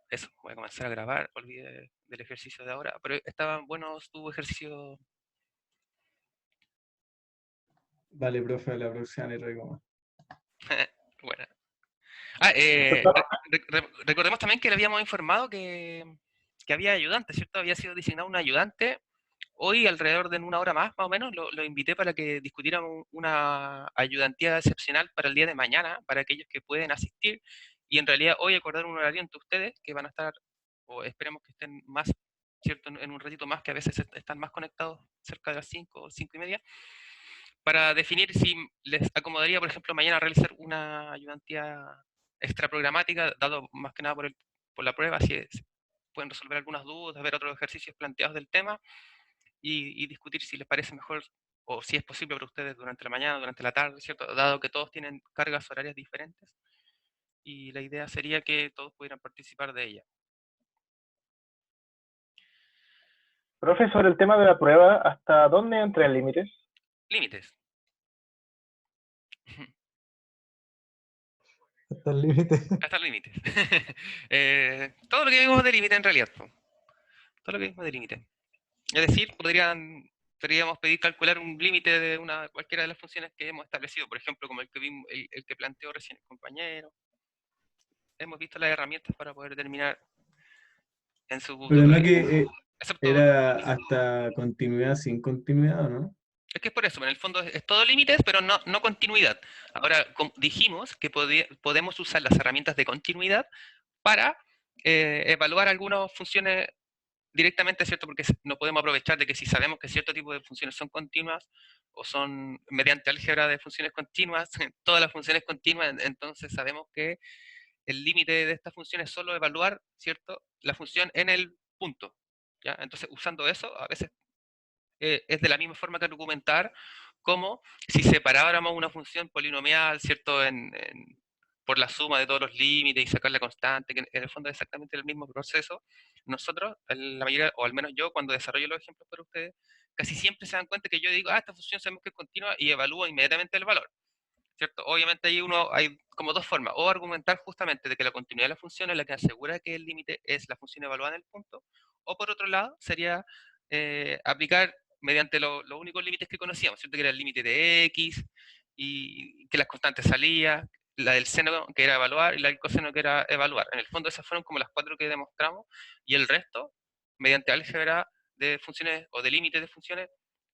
eso, voy a comenzar a grabar, olvidé del ejercicio de ahora, pero estaban buenos tu ejercicio. Vale, profe, a la próxima le traigo más. Bueno. Recordemos también que le habíamos informado que había ayudante, ¿cierto? Había sido designado un ayudante. Hoy, alrededor de una hora más o menos, lo invité para que discutiéramos una ayudantía excepcional para el día de mañana, para aquellos que pueden asistir. Y en realidad hoy acordar un horario entre ustedes que van a estar, o esperemos que estén más, ¿cierto? En un ratito más, que a veces están más conectados cerca de las 5 o 5 y media, para definir si les acomodaría, por ejemplo, mañana realizar una ayudantía extra programática, dado más que nada por la prueba, si pueden resolver algunas dudas, ver otros ejercicios planteados del tema y discutir si les parece mejor o si es posible para ustedes durante la mañana, durante la tarde, ¿cierto? Dado que todos tienen cargas horarias diferentes y la idea sería que todos pudieran participar de ella. Profe, sobre el tema de la prueba, ¿hasta dónde entran límites? Límites. Hasta el límite. Hasta límites. Todo lo que vimos de límite en realidad. Todo lo que vimos de límite. Es decir, podríamos pedir calcular un límite de cualquiera de las funciones que hemos establecido, por ejemplo, como el que planteó recién el compañero. Hemos visto las herramientas para poder determinar en su Pero no tutorial. que Excepto, era hasta continuidad sin continuidad, ¿o no? es que es por eso, en el fondo es todo límites, pero no continuidad. Ahora, dijimos que podemos usar las herramientas de continuidad para evaluar algunas funciones directamente, ¿cierto? Porque no podemos aprovechar de que si sabemos que cierto tipo de funciones son continuas o son mediante álgebra de funciones continuas, todas las funciones continuas, entonces sabemos que el límite de esta función es solo evaluar, ¿cierto? La función en el punto, ¿ya? Entonces, usando eso, a veces es de la misma forma que argumentar como si separáramos una función polinomial, ¿cierto? Por la suma de todos los límites y sacar la constante, que en el fondo es exactamente el mismo proceso. Nosotros, la mayoría, o al menos yo, cuando desarrollo los ejemplos para ustedes, casi siempre se dan cuenta que yo digo, esta función sabemos que es continua y evalúo inmediatamente el valor, ¿cierto? Obviamente hay como dos formas, o argumentar justamente de que la continuidad de la función es la que asegura que el límite es la función evaluada en el punto, o por otro lado sería aplicar mediante los únicos límites que conocíamos, ¿cierto? Que era el límite de x y que las constantes salían, la del seno que era evaluar y la del coseno que era evaluar. En el fondo esas fueron como las cuatro que demostramos y el resto, mediante álgebra de funciones o de límites de funciones,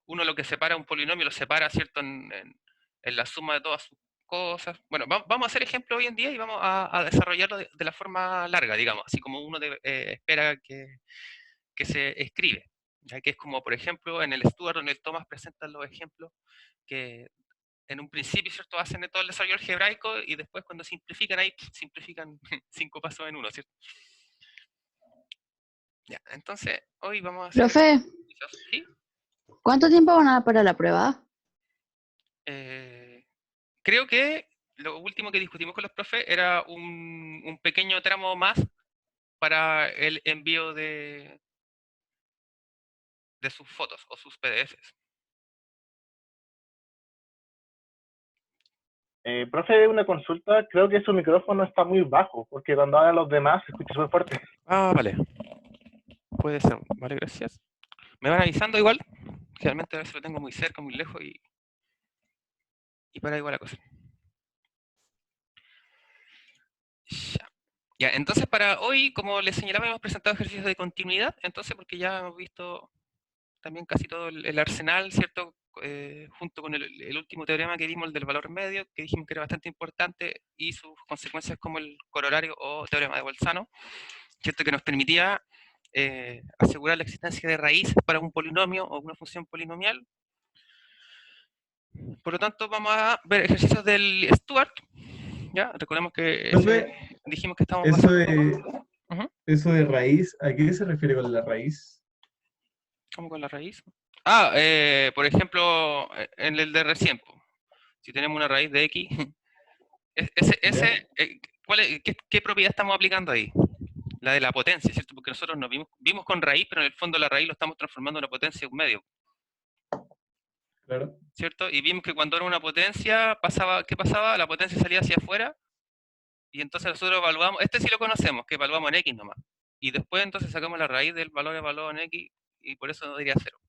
uno lo que separa un polinomio lo separa, ¿cierto? En la suma de todas sus cosas. Bueno, vamos a hacer ejemplo hoy en día y vamos a desarrollarlo de la forma larga, digamos, así como uno espera que se escribe. Ya que es como, por ejemplo, en el Stuart o en el Thomas presentan los ejemplos que en un principio, ¿cierto?, hacen de todo el desarrollo algebraico y después cuando simplifican ahí, simplifican 5 pasos en uno, ¿cierto? Ya, entonces hoy vamos a hacer Profe, ejercicios. ¿Sí? ¿cuánto tiempo van a dar para la prueba? Creo que lo último que discutimos con los profes era un pequeño tramo más para el envío de sus fotos o sus PDFs. Profe, una consulta. Creo que su micrófono está muy bajo, porque cuando hablan los demás se escucha súper fuerte. Vale. Puede ser. Vale, gracias. Me van avisando igual. Generalmente a veces lo tengo muy cerca, muy lejos y para igual la cosa. Ya. Ya, entonces para hoy, como les señalaba, hemos presentado ejercicios de continuidad, entonces porque ya hemos visto también casi todo el arsenal, ¿cierto? Junto con el último teorema que vimos, el del valor medio, que dijimos que era bastante importante, y sus consecuencias como el corolario o teorema de Bolzano, ¿cierto? Que nos permitía asegurar la existencia de raíces para un polinomio o una función polinomial. Por lo tanto, vamos a ver ejercicios del Stuart. ¿Ya? Recordemos que dijimos que estamos Eso basando... de, Ujú. eso de raíz, ¿a qué se refiere con la raíz? ¿Cómo con la raíz? Por ejemplo, en el de recién, si tenemos una raíz de x, ¿Ya? ¿qué propiedad estamos aplicando ahí? La de la potencia, ¿cierto? Porque nosotros nos vimos con raíz, pero en el fondo la raíz lo estamos transformando en una potencia de un medio, Claro. ¿cierto? Y vimos que cuando era una potencia, ¿qué pasaba? La potencia salía hacia afuera Y entonces nosotros evaluamos, este sí lo conocemos, que evaluamos en X nomás. Y después entonces sacamos la raíz del valor evaluado en X, y por eso no diría 0.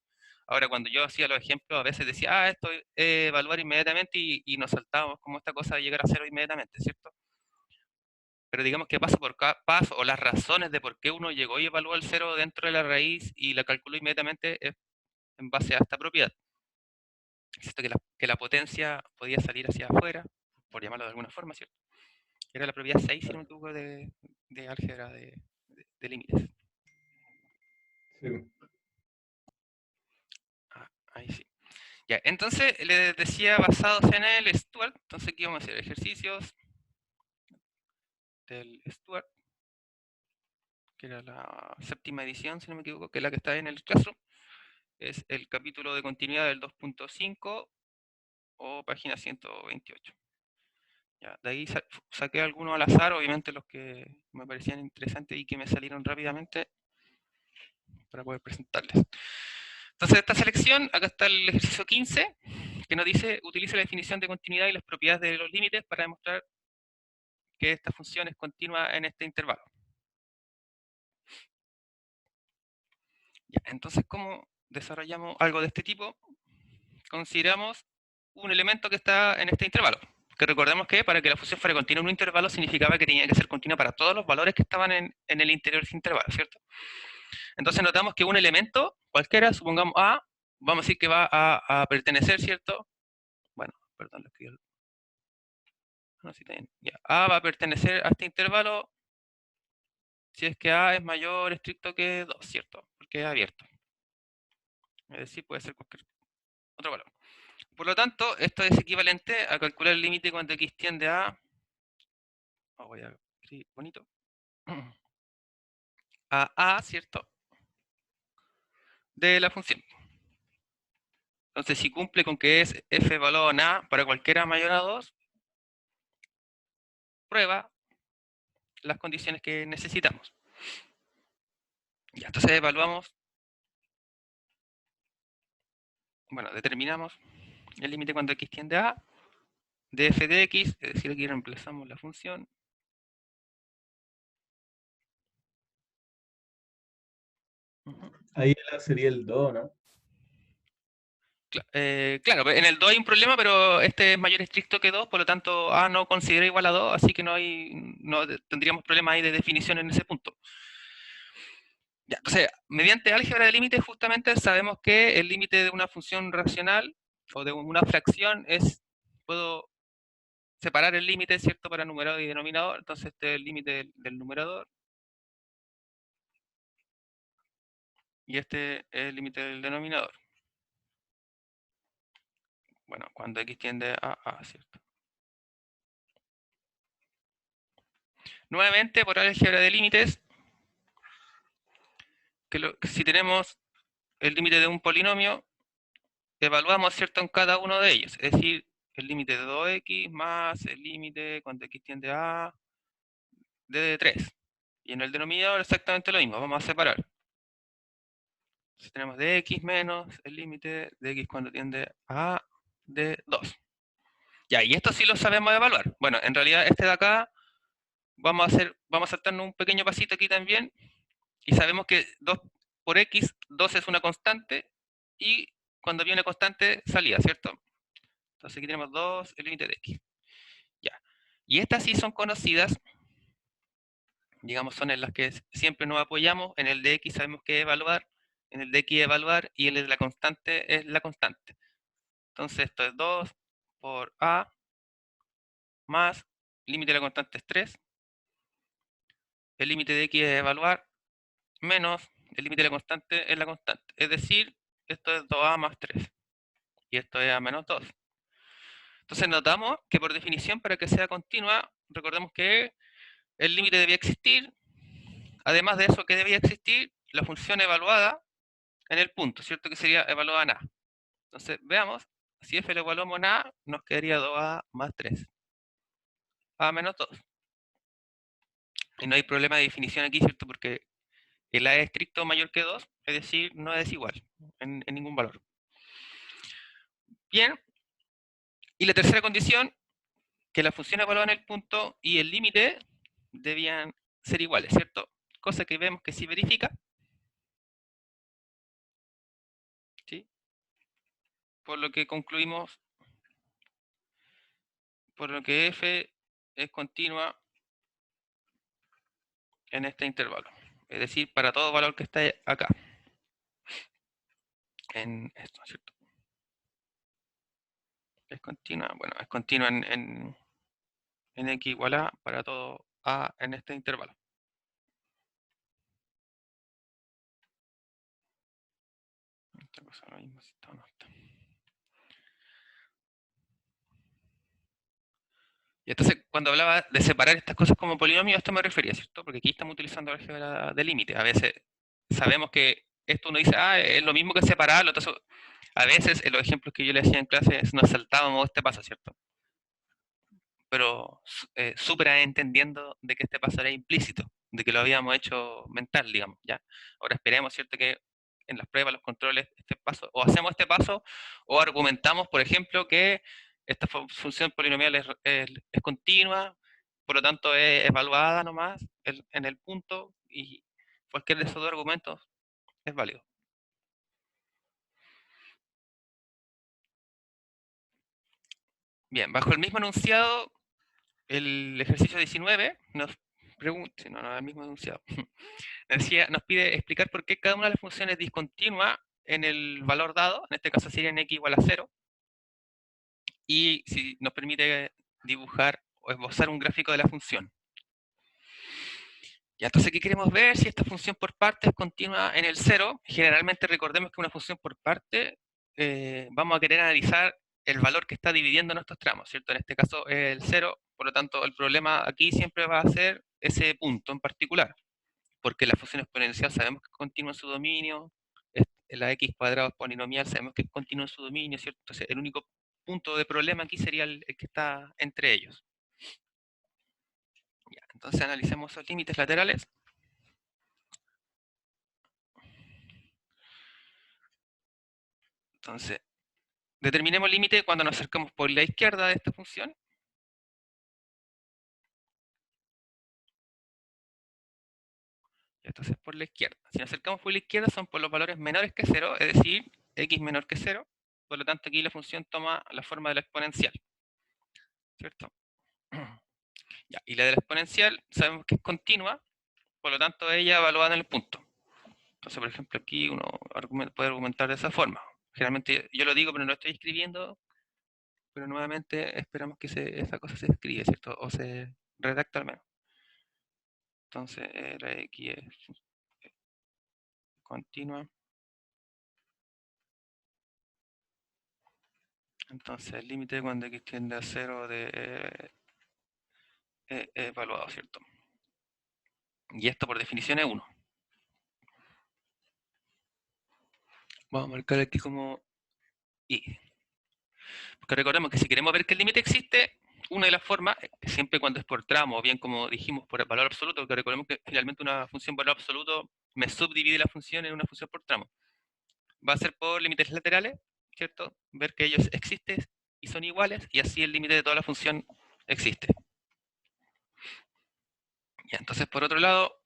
Ahora, cuando yo hacía los ejemplos, a veces decía, esto es evaluar inmediatamente, y nos saltábamos como esta cosa de llegar a 0 inmediatamente, ¿cierto? Pero digamos que paso por cada paso, o las razones de por qué uno llegó y evaluó el 0 dentro de la raíz y la calculó inmediatamente, es en base a esta propiedad. ¿Cierto? Que la potencia podía salir hacia afuera, por llamarlo de alguna forma, ¿cierto? Era la propiedad 6, si no me equivoco, de álgebra de límites. Sí. Ahí sí. Ya, entonces les decía basados en el Stuart, entonces aquí vamos a hacer ejercicios del Stuart, que era la 7ª edición, si no me equivoco, que es la que está en el Classroom. Es el capítulo de continuidad del 2.5 o página 128. Ya, de ahí saqué algunos al azar, obviamente los que me parecían interesantes y que me salieron rápidamente para poder presentarles. Entonces, esta selección, acá está el ejercicio 15, que nos dice, utiliza la definición de continuidad y las propiedades de los límites para demostrar que esta función es continua en este intervalo. Ya, entonces, ¿cómo desarrollamos algo de este tipo? Consideramos un elemento que está en este intervalo. Que recordemos que para que la función fuera continua en un intervalo significaba que tenía que ser continua para todos los valores que estaban en el interior de ese intervalo, ¿cierto? Entonces notamos que un elemento, cualquiera, supongamos A, vamos a decir que va a pertenecer, ¿cierto? Bueno, perdón, lo escribí. No, sí, también. Ya. A va a pertenecer a este intervalo si es que A es mayor estricto que 2, ¿cierto? Porque es abierto. Es decir, puede ser cualquier otro valor. Por lo tanto, esto es equivalente a calcular el límite cuando x tiende a... voy a escribir bonito. A A, ¿cierto? De la función. Entonces, si cumple con que es f evaluado en A para cualquiera mayor a 2, prueba las condiciones que necesitamos. Ya, entonces evaluamos, bueno, determinamos el límite cuando x tiende a de f de x, es decir, aquí reemplazamos la función. Ahí sería el 2, ¿no? Claro, en el 2 hay un problema, pero este es mayor estricto que 2, por lo tanto A no considera igual a 2, así que no tendríamos problemas ahí de definición en ese punto. Ya, entonces, mediante álgebra de límites justamente sabemos que el límite de una función racional o de una fracción puedo separar el límite, ¿cierto?, para numerador y denominador. Entonces este es el límite del numerador y este es el límite del denominador. Bueno, cuando x tiende a A, ¿cierto? Nuevamente, por álgebra de límites, que si tenemos el límite de un polinomio, evaluamos, ¿cierto?, en cada uno de ellos. Es decir, el límite de 2x más el límite cuando x tiende a de 3. Y en el denominador exactamente lo mismo, vamos a separar. Entonces tenemos de x menos el límite de x cuando tiende a de 2. Ya, y esto sí lo sabemos evaluar. Bueno, en realidad este de acá, vamos a saltarnos un pequeño pasito aquí también, y sabemos que 2 por x, 2 es una constante, y cuando viene constante, salida, ¿cierto? Entonces aquí tenemos 2, el límite de x. Ya. Y estas sí son conocidas, digamos, son en las que siempre nos apoyamos. En el de x sabemos que evaluar, en el de x evaluar, y el de la constante es la constante. Entonces esto es 2 por a más, límite de la constante es 3, el límite de x es evaluar, menos el límite de la constante es la constante. Es decir, esto es 2a más 3, y esto es a menos 2. Entonces notamos que por definición, para que sea continua, recordemos que el límite debía existir. Además de eso, que debía existir la función evaluada en el punto, ¿cierto? Que sería evaluada en a. Entonces, veamos, si f lo evaluamos en a, nos quedaría 2a más 3. A menos 2. Y no hay problema de definición aquí, ¿cierto? Porque el a es estricto mayor que 2, es decir, no es desigual en ningún valor. Bien. Y la tercera condición, que la función evaluada en el punto y el límite debían ser iguales, ¿cierto? Cosa que vemos que sí verifica. ¿Sí? Por lo que concluimos, por lo que f es continua en este intervalo. Es decir, para todo valor que está acá. En esto, ¿cierto? Es continua, bueno, es continua en x igual a para todo a en este intervalo. Esta cosa lo mismo si está o no está. Y entonces, cuando hablaba de separar estas cosas como polinomios, a esto me refería, ¿cierto? Porque aquí estamos utilizando álgebra de límite. A veces sabemos que esto uno dice, ah, es lo mismo que separarlo. Entonces, a veces en los ejemplos que yo le hacía en clase nos saltábamos este paso, ¿cierto? Pero súper entendiendo de que este paso era implícito, de que lo habíamos hecho mental, digamos, ¿ya? Ahora esperemos, ¿cierto? Que en las pruebas, los controles, este paso, o hacemos este paso, o argumentamos, por ejemplo, que esta función polinomial es continua, por lo tanto es evaluada nomás en el punto, y cualquier de esos dos argumentos es válido. Bien, bajo el mismo enunciado, el ejercicio 19 nos pregunta, si no, no es el mismo enunciado, nos pide explicar por qué cada una de las funciones es discontinua en el valor dado, en este caso sería en x igual a 0, y si nos permite dibujar o esbozar un gráfico de la función. Y entonces, ¿qué queremos ver? Si esta función por parte es continua en el 0. Generalmente recordemos que una función por parte vamos a querer analizar el valor que está dividiendo nuestros tramos, ¿cierto? En este caso es el 0, por lo tanto el problema aquí siempre va a ser ese punto en particular, porque la función exponencial sabemos que es continua en su dominio, la x cuadrado polinomial sabemos que es continua en su dominio, ¿cierto? Entonces el único punto de problema aquí sería el que está entre ellos. Ya, entonces analicemos esos límites laterales. Entonces, determinemos el límite cuando nos acercamos por la izquierda de esta función. Entonces por la izquierda. Si nos acercamos por la izquierda son por los valores menores que 0, es decir, x menor que 0. Por lo tanto aquí la función toma la forma de la exponencial, ¿cierto? Ya, y la de la exponencial sabemos que es continua, por lo tanto ella evaluada en el punto. Entonces, por ejemplo, aquí uno puede argumentar de esa forma. Generalmente yo lo digo, pero no lo estoy escribiendo, pero nuevamente esperamos que esa cosa se escribe, ¿cierto? O se redacta al menos. Entonces, la x es continua. Entonces, el límite cuando x tiende a 0 es evaluado, ¿cierto? Y esto por definición es 1. Vamos a marcar aquí como y. Porque recordemos que si queremos ver que el límite existe, una de las formas, siempre cuando es por tramo, o bien como dijimos por el valor absoluto, porque recordemos que finalmente una función valor absoluto me subdivide la función en una función por tramo. Va a ser por límites laterales, ¿cierto? Ver que ellos existen y son iguales, y así el límite de toda la función existe. Ya, entonces por otro lado,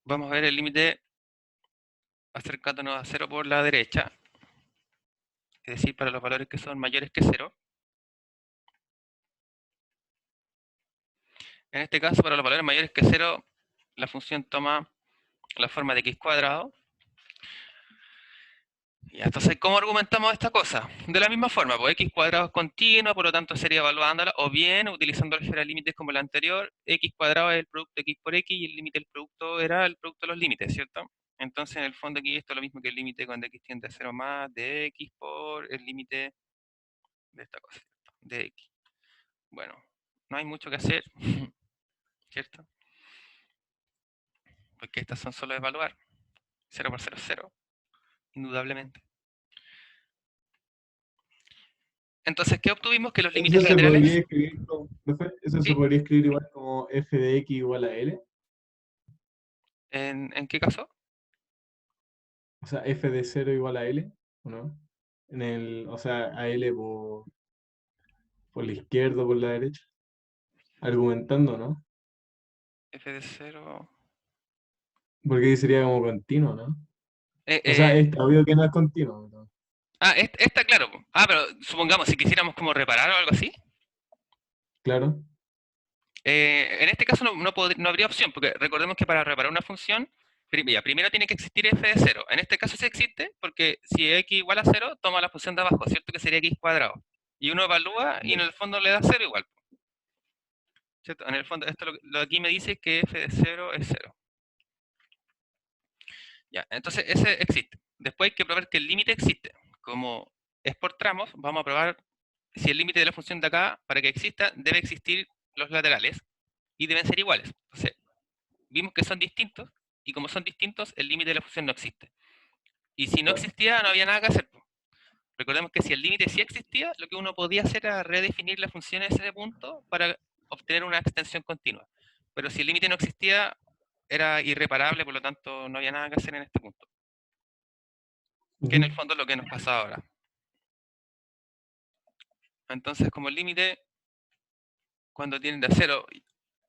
vamos a ver el límite acercándonos a 0 por la derecha, es decir, para los valores que son mayores que 0. En este caso, para los valores mayores que 0, la función toma la forma de x cuadrado. Y entonces, ¿cómo argumentamos esta cosa? De la misma forma, pues x cuadrado es continua, por lo tanto sería evaluándola, o bien utilizando álgebra de límites como la anterior, x cuadrado es el producto de x por x y el límite del producto era el producto de los límites, ¿cierto? Entonces, en el fondo aquí esto es lo mismo que el límite cuando x tiende a 0 más de x por el límite de esta cosa, de x. Bueno, no hay mucho que hacer, ¿cierto? Porque estas son solo evaluar. 0 por 0 es 0, indudablemente. Entonces, ¿qué obtuvimos? Que los límites Eso se podría laterales... escribir como, profe, eso se ¿Sí? podría escribir igual como f de x igual a L. ¿En qué caso? O sea, f de 0 igual a L, ¿o no? o sea, a L por la izquierda o por la derecha, argumentando, ¿no? f de 0. Porque ahí sería como continuo, ¿no? Eh, O sea, eh, obvio que no es continuo, ¿no? esta, claro. Pero supongamos, si quisiéramos como reparar o algo así, Claro. en este caso no habría opción, porque recordemos que para reparar una función, primero tiene que existir f de 0. En este caso sí existe, porque si x igual a 0, toma la función de abajo, ¿cierto? Que sería x cuadrado. Y uno evalúa y en el fondo le da 0 igual, ¿cierto? En el fondo, esto lo aquí me dice que f de 0 es 0. Ya, entonces ese existe. Después hay que probar que el límite existe. Como es por tramos, vamos a probar si el límite de la función de acá, para que exista, debe existir los laterales y deben ser iguales. Entonces, vimos que son distintos, y como son distintos, el límite de la función no existe. Y si no Claro. existía, no había nada que hacer. Recordemos que si el límite sí existía, lo que uno podía hacer era redefinir la función en ese punto para obtener una extensión continua. Pero si el límite no existía, era irreparable, por lo tanto no había nada que hacer en este punto. Que en el Ujú. fondo es lo que nos pasa ahora. Entonces, como el límite, cuando tiende a 0,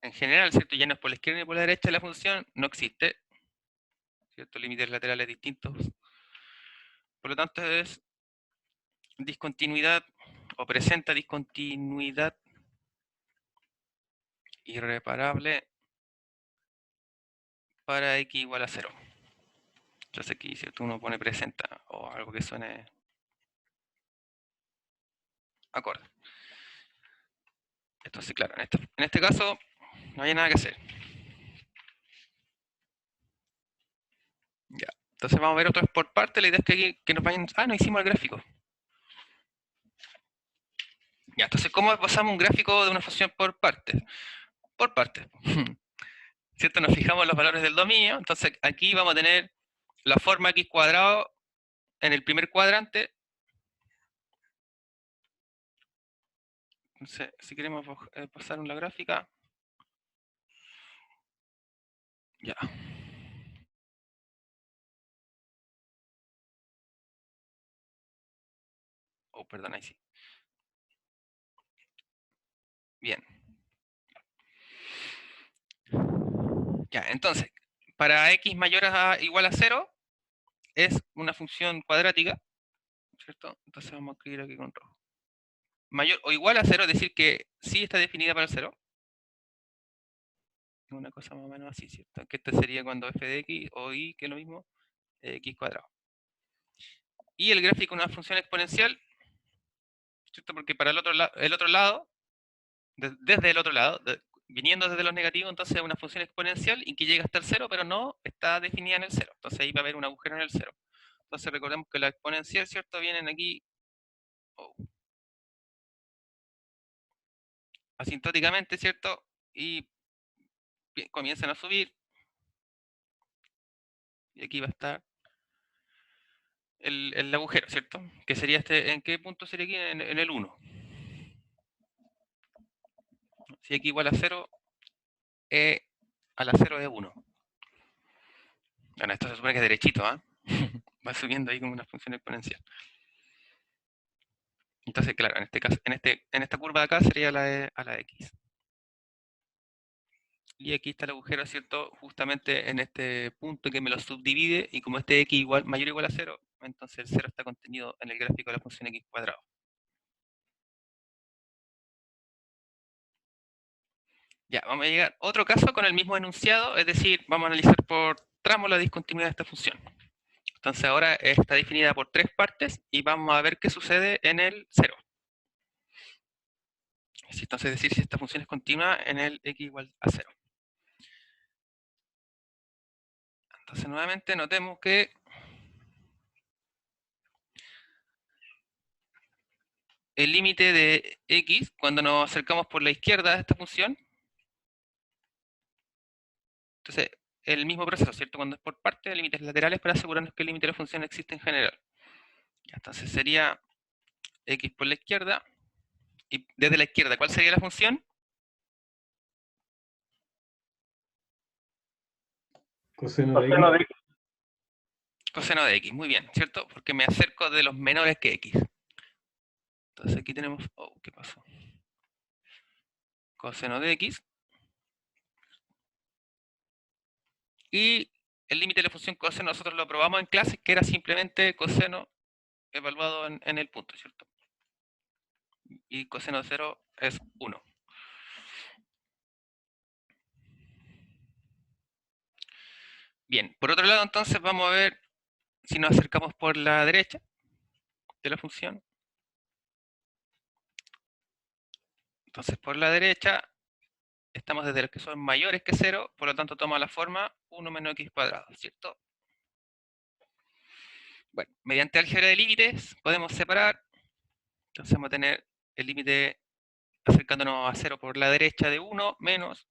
en general, ¿cierto? Ya no es por la izquierda ni por la derecha de la función, no existe, ¿cierto? Límites laterales distintos. Por lo tanto, es discontinuidad o presenta discontinuidad irreparable para x igual a 0. Entonces aquí, ¿cierto? Uno pone presenta o algo que suene acorde. Entonces, claro, en este caso no hay nada que hacer. Ya. Entonces vamos a ver otros por parte. La idea es que, aquí, que nos vayan... no hicimos el gráfico. Ya, entonces, ¿cómo pasamos un gráfico de una función por partes? Por partes. ¿Cierto? Nos fijamos en los valores del dominio. Entonces, aquí vamos a tener la forma x cuadrado en el primer cuadrante. Entonces, si queremos pasar una gráfica. Ya. Oh, perdón, ahí sí. Bien. Ya, entonces, para x mayor a igual a 0, es una función cuadrática, ¿cierto? Entonces vamos a escribir aquí con rojo. Mayor o igual a 0, es decir, que sí está definida para el 0. Una cosa más o menos así, ¿cierto? Que este sería cuando f de x o y, que es lo mismo, x cuadrado. Y el gráfico de una función exponencial, ¿cierto? Porque para el otro lado, desde el otro lado, viniendo desde los negativos, entonces es una función exponencial y que llega hasta el 0, pero no está definida en el 0. Entonces ahí va a haber un agujero en el 0. Entonces recordemos que la exponencial, ¿cierto? Vienen aquí asintóticamente, ¿cierto? Y comienzan a subir. Y aquí va a estar el agujero, ¿cierto? Que sería ¿en qué punto sería aquí? En el 1. Si x igual a 0, e a la 0 es 1. Bueno, esto se supone que es derechito, ¿ah? Va subiendo ahí como una función exponencial. Entonces, claro, en este caso, en esta curva de acá sería la e a la x. Y aquí está el agujero, ¿cierto? Justamente en este punto que me lo subdivide, y como este x mayor o igual a 0, entonces el 0 está contenido en el gráfico de la función x cuadrado. Ya, vamos a llegar a otro caso con el mismo enunciado, es decir, vamos a analizar por tramo la discontinuidad de esta función. Entonces ahora está definida por 3 partes y vamos a ver qué sucede en el 0. Entonces, es decir, si esta función es continua en el x igual a 0. Entonces, nuevamente notemos que el límite de x, cuando nos acercamos por la izquierda a esta función, entonces, el mismo proceso, ¿cierto? Cuando es por parte, límites laterales para asegurarnos que el límite de la función existe en general. Entonces sería x por la izquierda, y desde la izquierda, ¿cuál sería la función? Coseno de Coseno x. de x. Coseno de x, muy bien, ¿cierto? Porque me acerco de los menores que x. Entonces aquí tenemos, oh, ¿qué pasó? Coseno de x. Y el límite de la función coseno nosotros lo probamos en clase, que era simplemente coseno evaluado en el punto, ¿cierto? Y coseno de 0 es 1. Bien, por otro lado entonces vamos a ver si nos acercamos por la derecha de la función. Entonces por la derecha estamos desde los que son mayores que 0, por lo tanto toma la forma 1 menos x cuadrado, ¿cierto? Bueno, mediante álgebra de límites podemos separar. Entonces vamos a tener el límite acercándonos a 0 por la derecha de 1 menos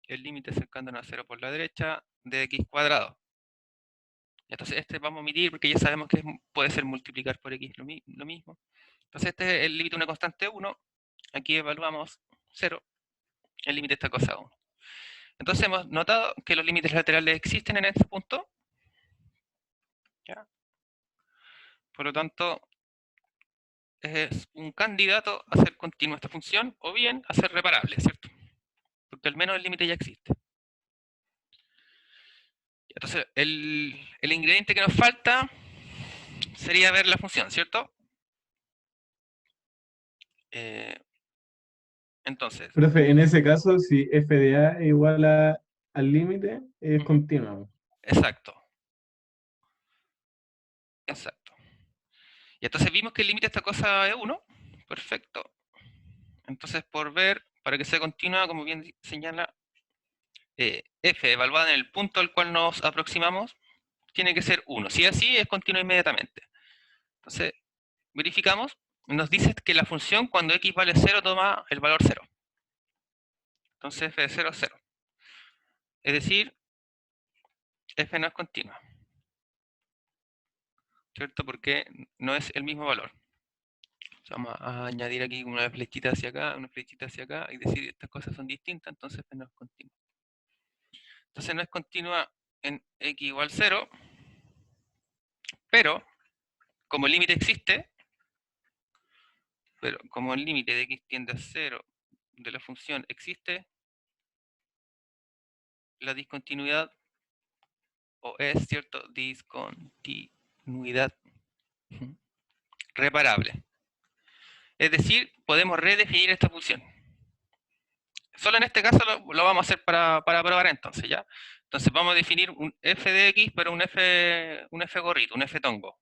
el límite acercándonos a 0 por la derecha de x cuadrado. Entonces este vamos a omitir porque ya sabemos que puede ser multiplicar por x lo mismo. Entonces este es el límite de una constante 1. Aquí evaluamos 0. El límite está cosa a 1. Entonces hemos notado que los límites laterales existen en este punto. ¿Ya? Por lo tanto, es un candidato a ser continua esta función o bien a ser reparable, ¿cierto? Porque al menos el límite ya existe. Entonces, el ingrediente que nos falta sería ver la función, ¿cierto? Entonces, Profe, en ese caso, si f de a es igual al límite, es continua. exacto. Exacto. Y entonces vimos que el límite de esta cosa es 1. Perfecto. Entonces, por ver, para que sea continua, como bien señala, f evaluada en el punto al cual nos aproximamos, tiene que ser 1. Si es así, es continua inmediatamente. Entonces, verificamos. Nos dice que la función, cuando x vale 0, toma el valor 0. Entonces, f de 0 es 0. Es decir, f no es continua. ¿Cierto? Porque no es el mismo valor. Vamos a añadir aquí una flechita hacia acá, una flechita hacia acá, y decir estas cosas son distintas, entonces no es continua. Entonces no es continua en x igual 0, pero como el límite existe, pero como el límite de x tiende a 0 de la función existe, la discontinuidad, o es, ¿cierto?, discontinuidad reparable. Es decir, podemos redefinir esta función. Solo en este caso lo vamos a hacer para probar entonces, ¿ya? Entonces vamos a definir un f de x, pero un f gorrito, un f tongo.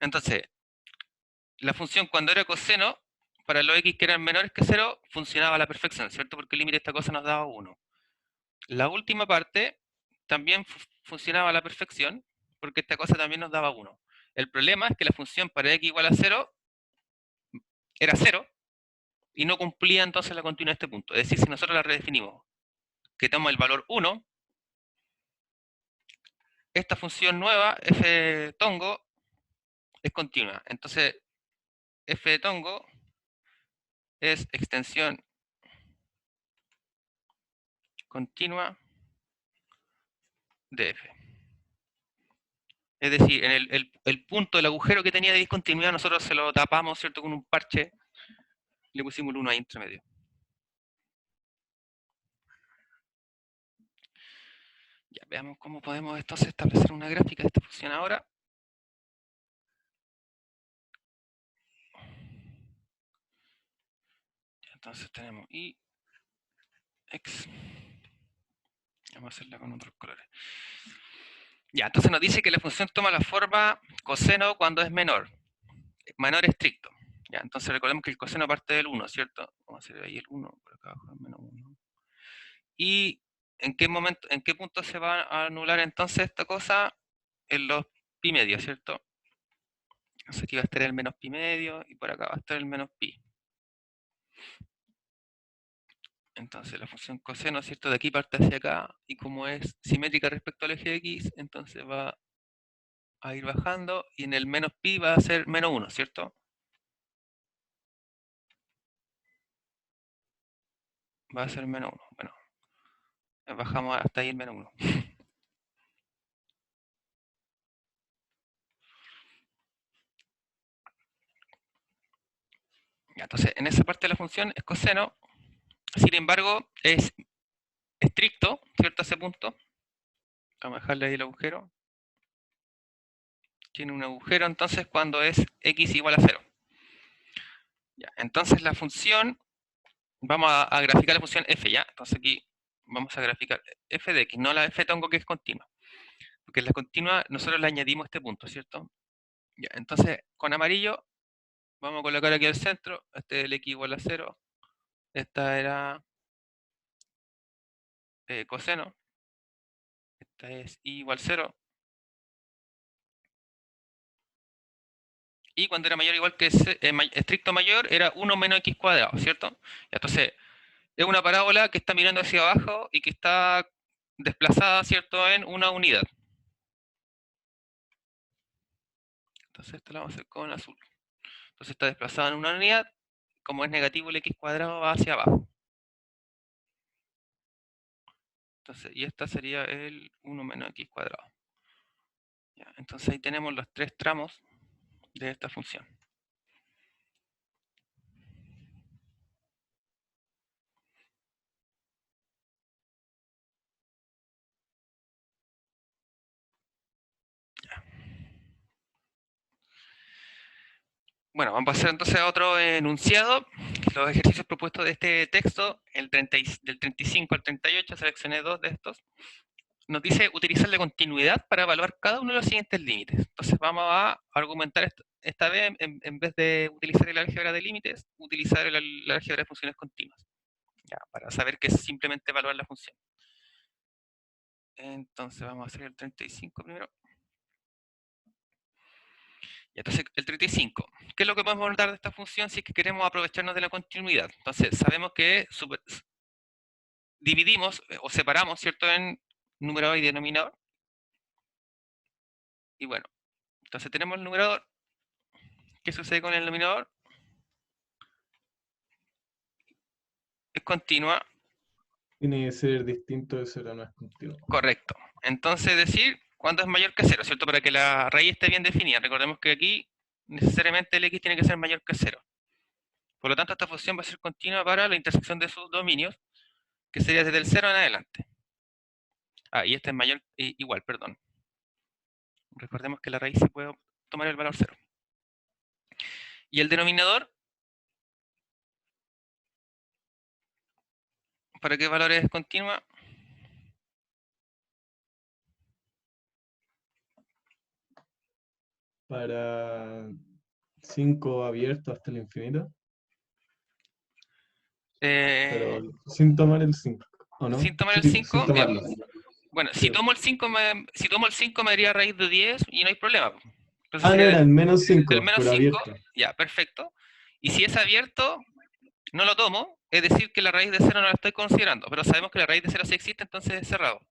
Entonces, la función cuando era coseno, para los x que eran menores que 0, funcionaba a la perfección, ¿cierto? Porque el límite de esta cosa nos daba 1. La última parte también funcionaba a la perfección, porque esta cosa también nos daba 1. El problema es que la función para x igual a 0 era 0, y no cumplía entonces la continuidad de este punto. Es decir, si nosotros la redefinimos, que toma el valor 1, esta función nueva, f de tongo, es continua. Entonces, f de tongo es extensión continua de f. Es decir, en el punto del agujero que tenía de discontinuidad, nosotros se lo tapamos, ¿cierto?, con un parche, le pusimos el 1 ahí entre medio. Ya, veamos cómo podemos entonces establecer una gráfica de esta función ahora. Entonces tenemos y x. Vamos a hacerla con otros colores. Ya, entonces nos dice que la función toma la forma coseno cuando es menor estricto. Ya, entonces recordemos que el coseno parte del 1, ¿cierto? Vamos a hacer ahí el 1, por acá abajo el menos 1. ¿Y en qué momento, en qué punto se va a anular entonces esta cosa? En los pi medios, ¿cierto? Entonces aquí va a estar el menos pi medio y por acá va a estar el menos pi. Entonces la función coseno, ¿cierto? De aquí parte hacia acá, y como es simétrica respecto al eje de x, entonces va a ir bajando, y en el menos pi va a ser menos 1, ¿cierto? Va a ser menos 1. Bueno, bajamos hasta ahí el menos 1. Ya, entonces, en esa parte de la función es coseno, sin embargo, es estricto, ¿cierto? Ese punto. Vamos a dejarle ahí el agujero. Tiene un agujero entonces cuando es x igual a 0. Ya, entonces la función, vamos a graficar la función f, ¿ya? Entonces aquí vamos a graficar f de x, no la f tongo que es continua. Porque en la continua nosotros le añadimos este punto, ¿cierto? Ya, entonces con amarillo vamos a colocar aquí al centro, este es el x igual a 0. Esta era coseno. Esta es y igual 0. Y cuando era mayor igual que estricto mayor era 1 menos x cuadrado, ¿cierto? Entonces, es una parábola que está mirando hacia abajo y que está desplazada, ¿cierto?, en una unidad. Entonces, esto lo vamos a hacer con azul. Entonces, está desplazada en una unidad. Como es negativo, el x cuadrado va hacia abajo. Entonces, y esta sería el 1 menos x cuadrado. Ya, entonces, ahí tenemos los tres tramos de esta función. Bueno, vamos a pasar entonces a otro enunciado. Los ejercicios propuestos de este texto, del 35 al 38, seleccioné 2 de estos. Nos dice utilizar la continuidad para evaluar cada uno de los siguientes límites. Entonces vamos a argumentar esta vez, en vez de utilizar el álgebra de límites, utilizar el álgebra de funciones continuas. Ya, para saber que es simplemente evaluar la función. Entonces vamos a hacer el 35 primero. Y entonces el 35. ¿Qué es lo que podemos notar de esta función si es que queremos aprovecharnos de la continuidad? Entonces sabemos que dividimos o separamos, ¿cierto?, en numerador y denominador. Y bueno, entonces tenemos el numerador. ¿Qué sucede con el denominador? Es continua. Tiene que ser distinto de 0, no es continuo. Correcto. Entonces decir cuándo es mayor que 0, ¿cierto? Para que la raíz esté bien definida. Recordemos que aquí necesariamente el x tiene que ser mayor que 0. Por lo tanto, esta función va a ser continua para la intersección de sus dominios, que sería desde el 0 en adelante. Ah, y este es mayor, igual, perdón. Recordemos que la raíz se puede tomar el valor 0. Y el denominador, ¿para qué valor es continua? Para 5 abierto hasta el infinito, pero sin tomar el 5, ¿o no? Sin tomar el Sí, 5, sin tomarlo. bueno, Sí. si tomo el 5 me daría raíz de 10 y no hay problema. Entonces Ah, no, sería era el menos del 5, menos pero 5, abierto. ya, perfecto. Y si es abierto, no lo tomo, es decir que la raíz de 0 no la estoy considerando, pero sabemos que la raíz de 0 sí existe, entonces es cerrado.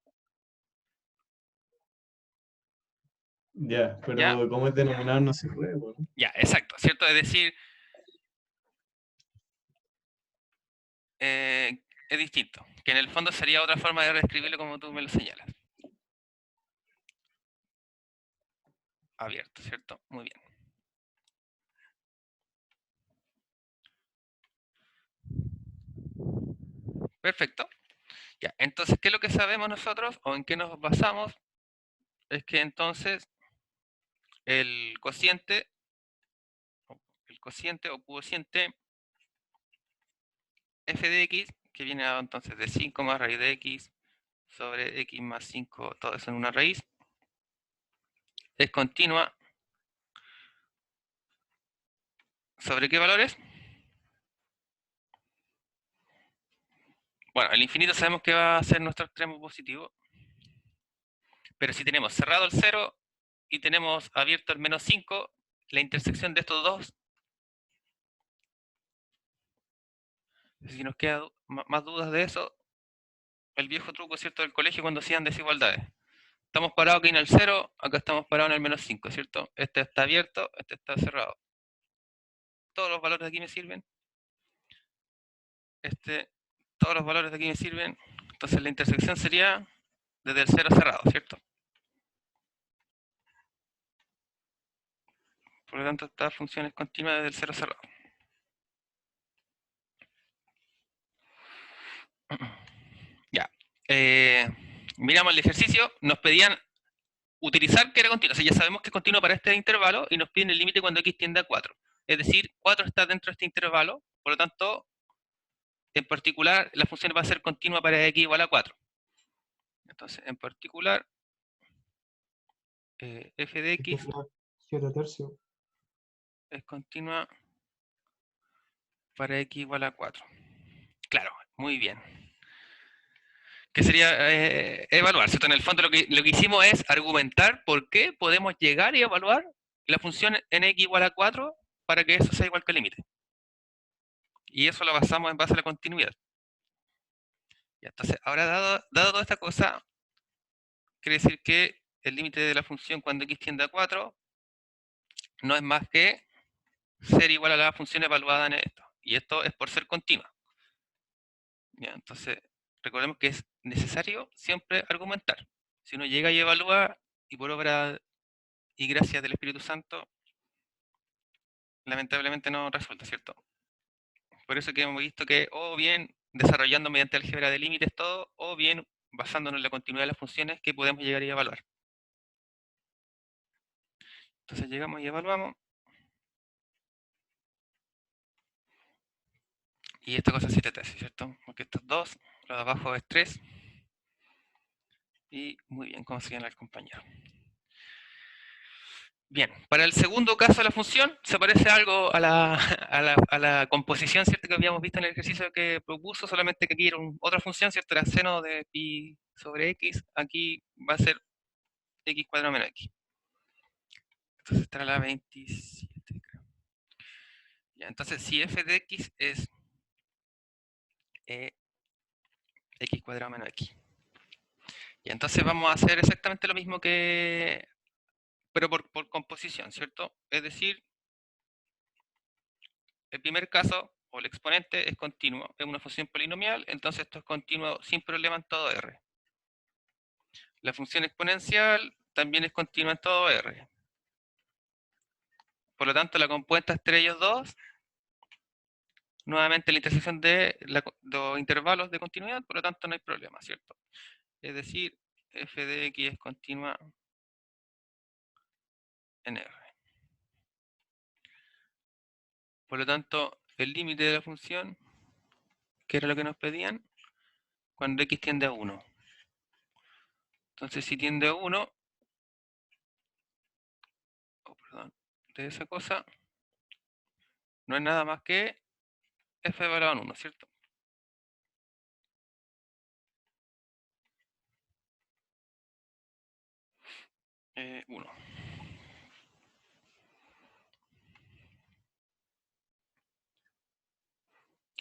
Ya, pero ¿Ya? como es denominador no se puede, ¿no? Ya, exacto, ¿cierto? Es decir, es distinto, que en el fondo sería otra forma de reescribirlo como tú me lo señalas. Abierto, ¿cierto? Muy bien. Perfecto. Ya, entonces, ¿qué es lo que sabemos nosotros o en qué nos basamos? Es que entonces el cociente o cociente f de x, que viene dado entonces de 5 más raíz de x sobre x más 5, todo eso en una raíz, es continua. ¿Sobre qué valores? Bueno, el infinito sabemos que va a ser nuestro extremo positivo, pero si tenemos cerrado el 0 y tenemos abierto el menos 5, la intersección de estos dos, si nos quedan más dudas de eso, el viejo truco, ¿cierto?, del colegio cuando hacían desigualdades. Estamos parados aquí en el 0, acá estamos parados en el menos 5, ¿cierto? Este está abierto, este está cerrado. Todos los valores de aquí me sirven. Todos los valores de aquí me sirven. Entonces la intersección sería desde el 0 cerrado, ¿cierto? Por lo tanto, esta función es continua desde el 0 cerrado. Ya. Miramos el ejercicio, nos pedían utilizar que era continuo. O sea, ya sabemos que es continuo para este intervalo y nos piden el límite cuando x tiende a 4. Es decir, 4 está dentro de este intervalo, por lo tanto, en particular, la función va a ser continua para x igual a 4. Entonces, en particular, f de x 7 tercios. es continua para x igual a 4. Claro, muy bien. Que sería evaluar, ¿cierto? En el fondo lo que hicimos es argumentar por qué podemos llegar y evaluar la función en x igual a 4 para que eso sea igual que el límite. Y eso lo basamos en base a la continuidad. Y entonces, ahora dado toda esta cosa, quiere decir que el límite de la función cuando x tiende a 4 no es más que ser igual a la función evaluada en esto. Y esto es por ser continua. Ya, entonces, recordemos que es necesario siempre argumentar. Si uno llega y evalúa, y por obra y gracias del Espíritu Santo, lamentablemente no resulta, ¿cierto? Por eso que hemos visto que o bien desarrollando mediante álgebra de límites todo, o bien basándonos en la continuidad de las funciones que podemos llegar y evaluar. Entonces llegamos y evaluamos. Y esta cosa es 7 tercios, ¿cierto? Porque estos 2, lo de abajo es 3. Y muy bien, como señala el compañero. Bien, para el segundo caso de la función, se parece algo a la composición, ¿cierto? Que habíamos visto en el ejercicio que propuso, solamente que aquí era otra función, ¿cierto? Era seno de pi sobre x, aquí va a ser x cuadrado menos x. Entonces estará la 27, creo. Ya, entonces, si f de x es x cuadrado menos x. Y entonces vamos a hacer exactamente lo mismo que, pero por composición, ¿cierto? Es decir, el primer caso, o el exponente, es continuo, es una función polinomial, entonces esto es continuo sin problema en todo R. La función exponencial también es continua en todo R. Por lo tanto, la compuesta entre ellos dos, nuevamente la intersección de los intervalos de continuidad, por lo tanto no hay problema, ¿cierto? Es decir, f de x es continua en R. Por lo tanto, el límite de la función, que era lo que nos pedían, cuando x tiende a 1. Entonces, si tiende a 1, de esa cosa, no es nada más que f evaluado en 1, ¿cierto? Eh, 1.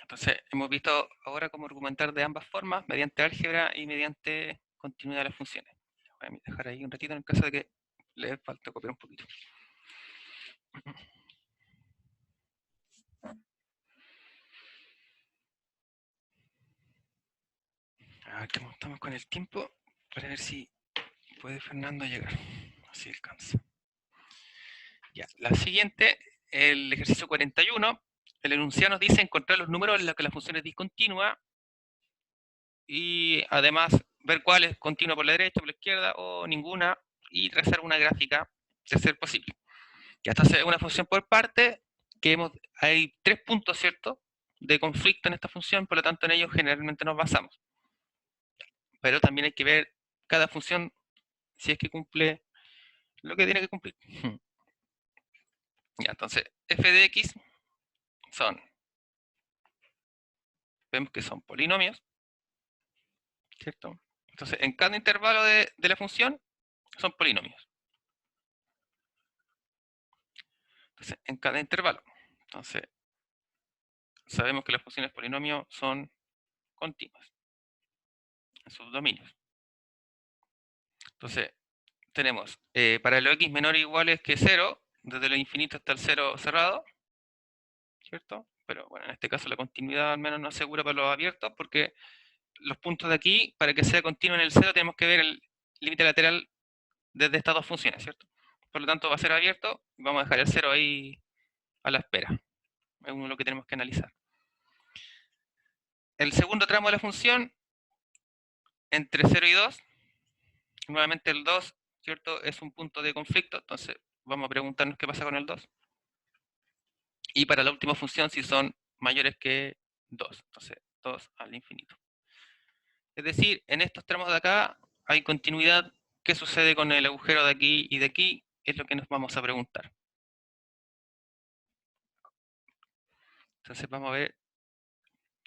Entonces, hemos visto ahora cómo argumentar de ambas formas, mediante álgebra y mediante continuidad de las funciones. Voy a dejar ahí un ratito en el caso de que le falte copiar un poquito. A ver cómo estamos con el tiempo, para ver si puede Fernando llegar. Así alcanza. Ya, la siguiente, el ejercicio 41. El enunciado nos dice encontrar los números en los que la función es discontinua y además ver cuál es continua por la derecha, por la izquierda o ninguna y trazar una gráfica de ser posible. Ya, entonces es una función por parte que hay 3 puntos, ¿cierto?, de conflicto en esta función, por lo tanto en ellos generalmente nos basamos. Pero también hay que ver cada función si es que cumple lo que tiene que cumplir. Ya, entonces f de x vemos que son polinomios, ¿cierto? Entonces en cada intervalo de la función son polinomios. Entonces en cada intervalo. Entonces sabemos que las funciones polinomios son continuas en sus dominios. Entonces tenemos para los x menores o iguales que 0, desde lo infinito hasta el 0 cerrado, ¿cierto? Pero bueno, en este caso la continuidad al menos no asegura para los abiertos, porque los puntos de aquí, para que sea continuo en el 0, tenemos que ver el límite lateral desde estas dos funciones, ¿cierto? Por lo tanto va a ser abierto, vamos a dejar el 0 ahí a la espera. Es uno de lo que tenemos que analizar. el segundo tramo de la función, entre 0 y 2, nuevamente el 2, ¿cierto? Es un punto de conflicto, entonces vamos a preguntarnos qué pasa con el 2. Y para la última función, si son mayores que 2, entonces 2 al infinito. Es decir, en estos tramos de acá hay continuidad. ¿Qué sucede con el agujero de aquí y de aquí? Es lo que nos vamos a preguntar. Entonces vamos a ver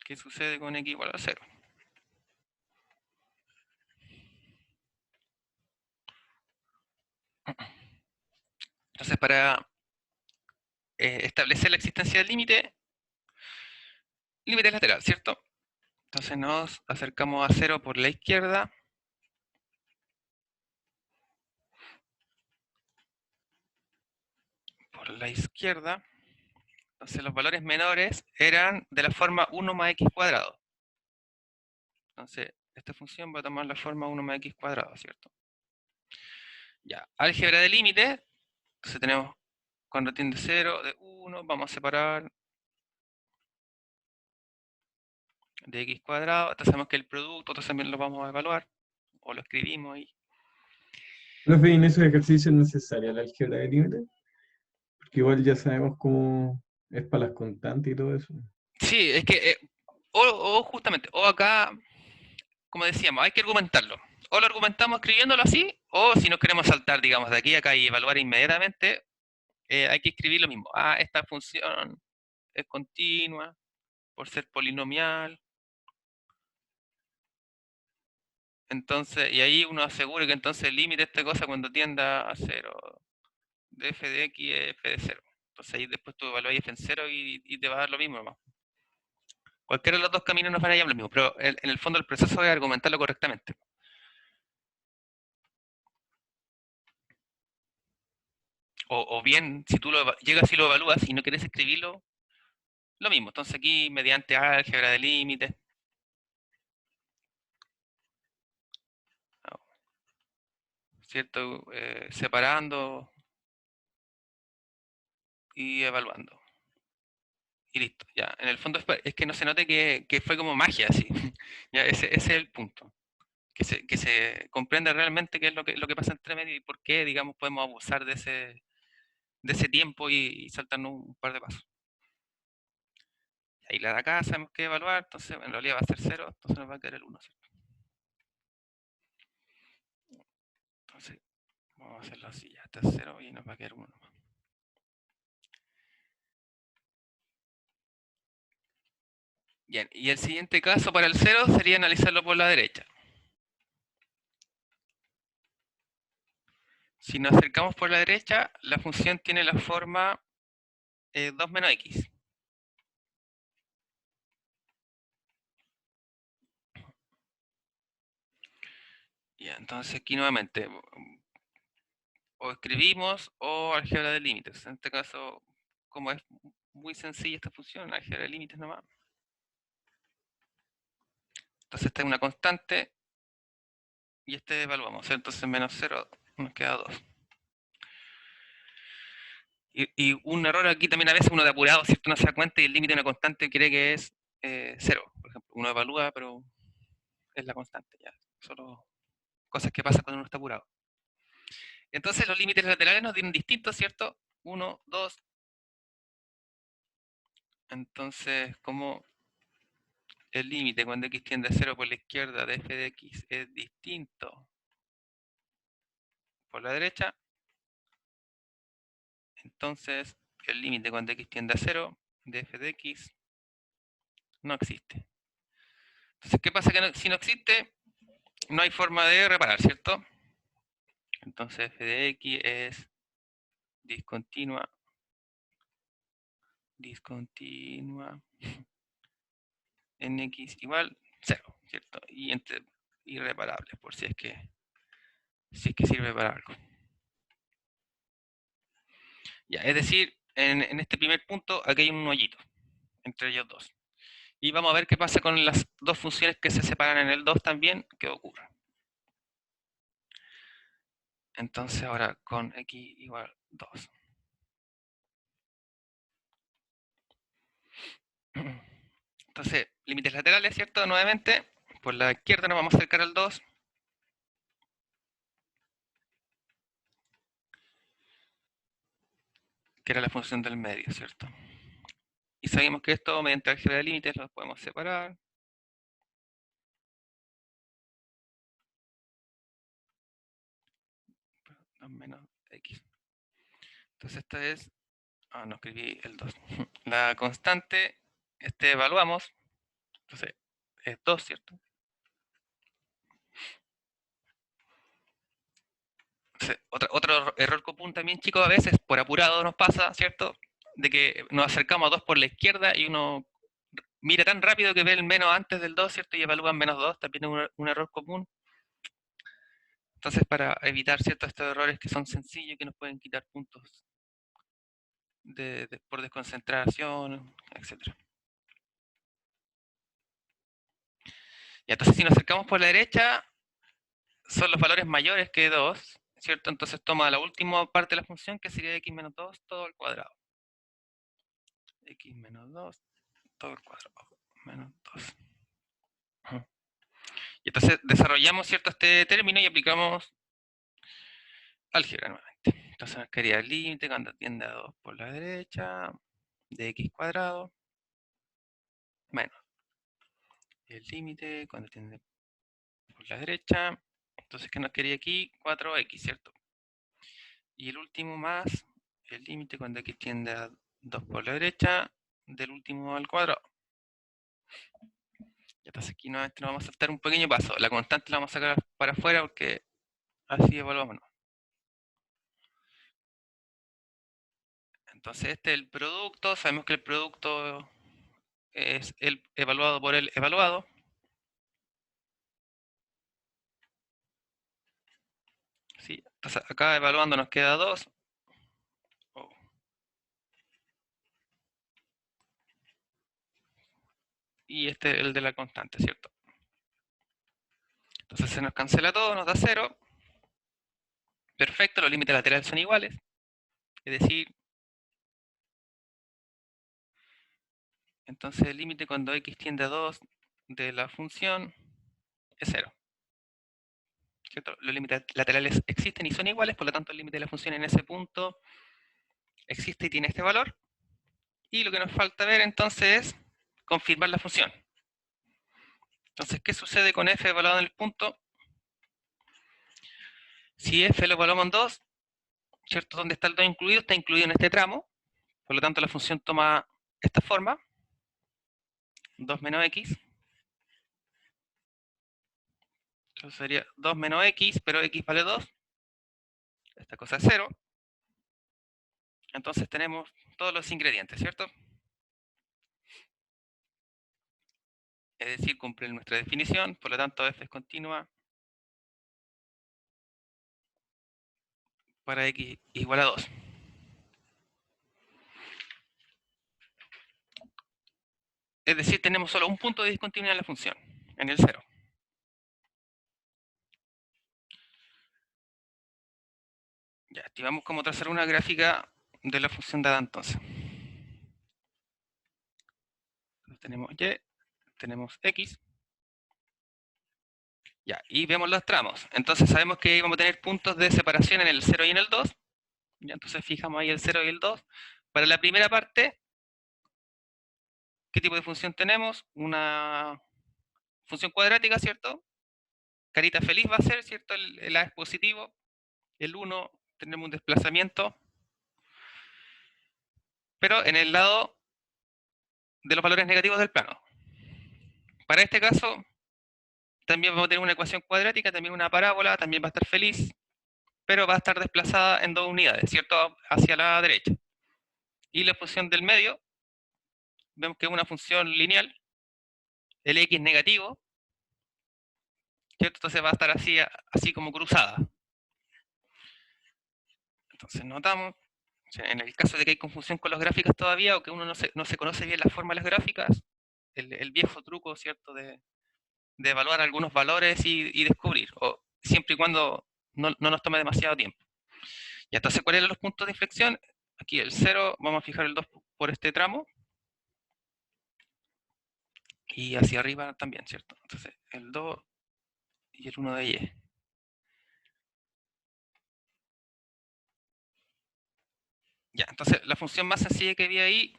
qué sucede con x igual a 0. Entonces, para establecer la existencia del límite lateral, ¿cierto? Entonces nos acercamos a 0 por la izquierda. Por la izquierda. Entonces los valores menores eran de la forma 1 más x cuadrado. Entonces, esta función va a tomar la forma 1 más x cuadrado, ¿cierto? Ya, álgebra de límites. Entonces tenemos cuando tiende 0, de 1, vamos a separar de x cuadrado. Entonces sabemos que el producto, entonces también lo vamos a evaluar. O lo escribimos ahí. Profe, ¿y en esos ejercicios es necesaria la álgebra de límites? Porque igual ya sabemos cómo es para las constantes y todo eso. Sí, es que, o justamente, o acá, como decíamos, hay que argumentarlo. O lo argumentamos escribiéndolo así, o si nos queremos saltar, digamos, de aquí a acá y evaluar inmediatamente, hay que escribir lo mismo. Ah, esta función es continua por ser polinomial. Entonces, y ahí uno asegura que entonces el límite de esta cosa cuando tienda a 0, de f de x es f de 0. Entonces ahí después tú evalúas f en 0 y te va a dar lo mismo nomás. Cualquiera de los dos caminos nos van a dar lo mismo, pero en el fondo el proceso es argumentarlo correctamente. O bien, si tú llegas y lo evalúas y no quieres escribirlo, lo mismo. Entonces aquí, mediante álgebra de límites, ¿cierto? Separando y evaluando. Y listo, ya. En el fondo es que no se note que fue como magia, así. Ya, ese es el punto. Que se comprenda realmente qué es lo que pasa entre medio y por qué, digamos, podemos abusar de ese tiempo y saltarnos un par de pasos. Ahí la de acá sabemos que evaluar, entonces en realidad va a ser 0, entonces nos va a quedar el 1, ¿cierto? Entonces, vamos a hacerlo así, ya está 0 y nos va a quedar 1 nomás. Bien, y el siguiente caso para el 0 sería analizarlo por la derecha. Si nos acercamos por la derecha, la función tiene la forma 2 menos x. Ya, entonces aquí nuevamente, o escribimos o álgebra de límites. En este caso, como es muy sencilla esta función, álgebra de límites nomás. Entonces esta es una constante y este evaluamos, entonces menos 0 nos queda 2. Y un error aquí también a veces uno de apurado, ¿cierto? No se da cuenta y el límite de una constante cree que es 0. Por ejemplo, uno evalúa, pero es la constante ya. Solo cosas que pasan cuando uno está apurado. Entonces los límites laterales nos dieron distintos, ¿cierto? 1, 2. Entonces, como el límite cuando x tiende a 0 por la izquierda de f de x es distinto por la derecha, entonces el límite cuando x tiende a 0 de f de x no existe. Entonces, ¿qué pasa? Que si no existe, no hay forma de reparar, ¿cierto? Entonces f de x es discontinua en x igual 0, ¿cierto? Y entre irreparables, por si es que sirve para algo. Ya, es decir, en este primer punto, aquí hay un hoyito entre ellos dos. Y vamos a ver qué pasa con las dos funciones que se separan en el 2 también, qué ocurre. Entonces ahora con x igual 2. Entonces, límites laterales, ¿cierto? Nuevamente, por la izquierda nos vamos a acercar al 2. Que era la función del medio, ¿cierto? Y sabemos que esto, mediante álgebra de límites, lo podemos separar. Menos x. Entonces esta es... no escribí el 2. La constante, evaluamos. Entonces, es 2, ¿cierto? Entonces, otro error común también, chicos, a veces por apurado nos pasa, ¿cierto? De que nos acercamos a 2 por la izquierda y uno mira tan rápido que ve el menos antes del 2, ¿cierto? Y evalúa menos 2, también es un error común. Entonces, para evitar ciertos estos errores que son sencillos y que nos pueden quitar puntos por desconcentración, etc. Y entonces, si nos acercamos por la derecha, son los valores mayores que 2, ¿cierto? Entonces toma la última parte de la función, que sería x menos 2 todo al cuadrado. X menos 2 todo al cuadrado, menos 2. Y entonces desarrollamos, ¿cierto?, este término y aplicamos álgebra nuevamente. Entonces nos quedaría el límite cuando tiende a 2 por la derecha, de x cuadrado, menos el límite cuando tiende por la derecha. Entonces, ¿qué nos quedaría aquí? 4x, ¿cierto? Y el último más el límite cuando x tiende a 2 por la derecha, del último al cuadrado. Entonces aquí nuevamente nos vamos a saltar un pequeño paso. La constante la vamos a sacar para afuera porque así evaluamos. Entonces este es el producto. Sabemos que el producto es el evaluado por el evaluado. ¿Sí? Entonces acá evaluando nos queda 2. Y este es el de la constante, ¿cierto? Entonces se nos cancela todo, nos da 0. Perfecto, los límites laterales son iguales. Es decir, entonces el límite cuando x tiende a 2 de la función es 0. ¿Cierto? Los límites laterales existen y son iguales, por lo tanto el límite de la función en ese punto existe y tiene este valor. Y lo que nos falta ver entonces es confirmar la función. Entonces, ¿qué sucede con f evaluado en el punto? Si f lo evaluamos en 2, ¿cierto? ¿Dónde está el 2 incluido? Está incluido en este tramo. Por lo tanto, la función toma esta forma. 2 menos x. Entonces sería 2 menos x, pero x vale 2. Esta cosa es 0. Entonces tenemos todos los ingredientes, ¿cierto? Es decir, cumple nuestra definición, por lo tanto f es continua para x igual a 2. Es decir, tenemos solo un punto de discontinuidad en la función, en el 0. Ya, activamos como trazar una gráfica de la función dada entonces. Tenemos y, tenemos x. Ya, y vemos los tramos. Entonces sabemos que vamos a tener puntos de separación en el 0 y en el 2. Ya, entonces fijamos ahí el 0 y el 2. Para la primera parte, ¿qué tipo de función tenemos? Una función cuadrática, ¿cierto? Carita feliz va a ser, ¿cierto? El A es positivo. El 1 tenemos un desplazamiento. Pero en el lado de los valores negativos del plano. Para este caso, también vamos a tener una ecuación cuadrática, también una parábola, también va a estar feliz, pero va a estar desplazada en 2 unidades, ¿cierto? Hacia la derecha. Y la función del medio, vemos que es una función lineal, el x negativo, ¿cierto? Entonces va a estar así como cruzada. Entonces notamos, en el caso de que hay confusión con las gráficas todavía, o que uno no se conoce bien la forma de las gráficas, el viejo truco, ¿cierto?, de evaluar algunos valores y descubrir, o siempre y cuando no nos tome demasiado tiempo. Y entonces, ¿cuáles eran los puntos de inflexión? Aquí el 0, vamos a fijar el 2 por este tramo. Y hacia arriba también, ¿cierto? Entonces, el 2 y el 1 de y. Ya, entonces la función más sencilla que había ahí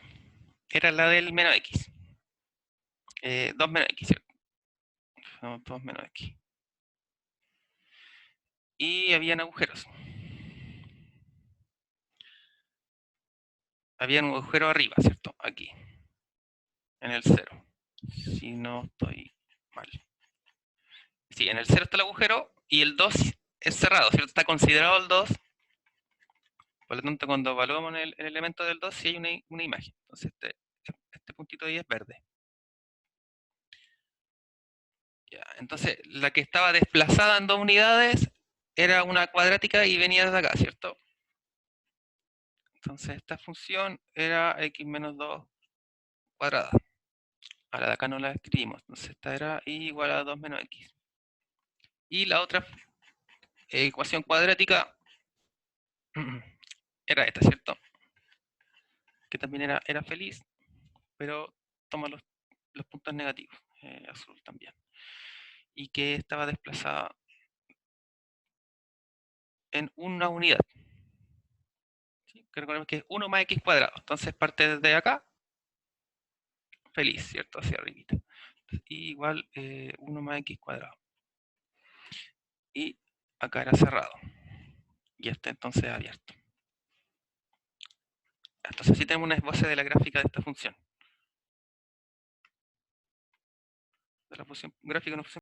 era la del menos x. 2 menos x, ¿cierto? 2 menos x. Y habían agujeros. Había un agujero arriba, ¿cierto? Aquí. En el 0. Si no estoy mal. Sí, en el 0 está el agujero y el 2 es cerrado, ¿cierto? Está considerado el 2. Por lo tanto, cuando evaluamos el elemento del 2, sí hay una imagen. Entonces, este puntito ahí es verde. Ya, entonces, la que estaba desplazada en 2 unidades era una cuadrática y venía desde acá, ¿cierto? Entonces, esta función era x menos 2 cuadrada. Ahora de acá no la escribimos. Entonces, esta era y igual a 2 menos x. Y la otra ecuación cuadrática era esta, ¿cierto? Que también era feliz, pero toma los puntos negativos, azul también. Y que estaba desplazada en una unidad. ¿Sí? Que recordemos que es 1 más x cuadrado. Entonces parte desde acá, feliz, ¿cierto? Hacia arribita. Y igual 1 más x cuadrado. Y acá era cerrado. Y este entonces abierto. Entonces así tenemos una esboce de la gráfica de esta función. De la función gráfica de una función